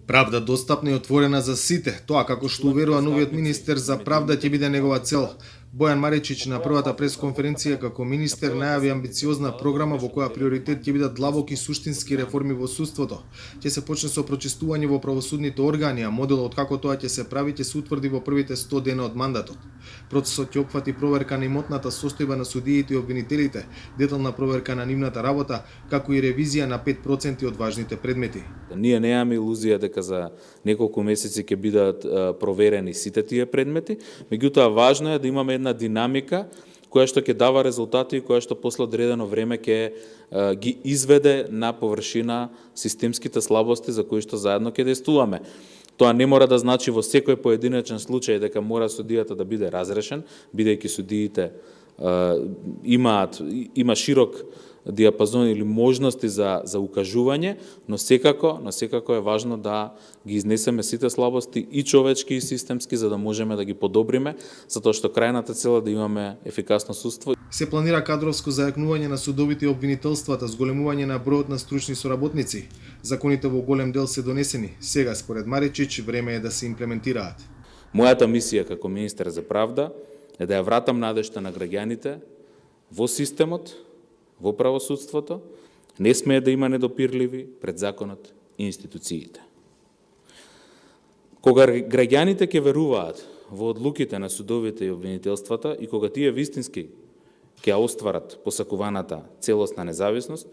Правда достапна и отворена за сите, тоа како што уверува новиот министер за правда ќе биде негова цел. Бојан Маричич на првата пресконференција како министер најави амбициозна програма во која приоритет ќе бидат длабоки суштински реформи во судството. Ќе се почне со прочистување во правосудните органи, а моделот како тоа ќе се прави ќе се утврди во првите 100 дена од мандатот. Процесот ќе опфати проверка на имотната состојба на судиите и обвинителите, детална проверка на нивната работа, како и ревизија на 5% од важните предмети. Ние немаме илузија дека за неколку месеци ќе бидат проверени сите тие предмети, меѓутоа важно е да имаме една динамика која што ќе дава резултати и која што после одредено време ќе ги изведе на површина системските слабости за кои што заедно ќе действуваме. Тоа не мора да значи во секој поединечен случај дека мора судијата да биде разрешен, бидејќи судиите има широк диапазон или можности за укажување, но секако е важно да ги изнесеме сите слабости и човечки и системски за да можеме да ги подобриме, затоа што крајната цел е да имаме ефикасно судство. Се планира кадровско зајакнување на судовите и обвинителствата, зголемување на бројот на стручни соработници. Законите во голем дел се донесени. Сега, според Маричич, време е да се имплементираат. Мојата мисија како министер за правда е да ја вратам надежта на граѓаните во системот, во правосудството, не смее да има недопирливи пред законот и институциите. Кога граѓаните ќе веруваат во одлуките на судовите и обвинителствата и кога тие вистински ќе остварат посакуваната целосна независност,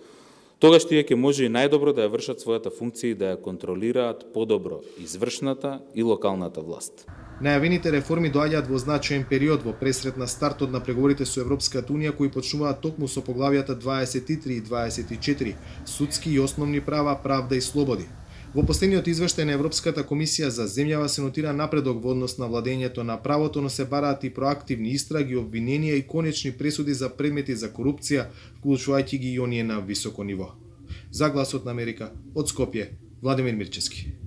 тогаш тие ќе може и најдобро да ја вршат својата функција и да ја контролираат подобро извршната и локалната власт. Најавените реформи доаѓаат во значаен период во пресрет на стартот на преговорите со Европската унија кои почнуваат токму со поглавјата 23 и 24 судски и основни права, правда и слободи. Во последниот извештај на Европската комисија за земјава се нотира напредок во однос на владењето на правото, но се бараат и проактивни истраги, обвиненија и конечни пресуди за предмети за корупција, вклучувајќи ги и оние на високо ниво. За Гласот на Америка, од Скопје, Владимир Мирчевски.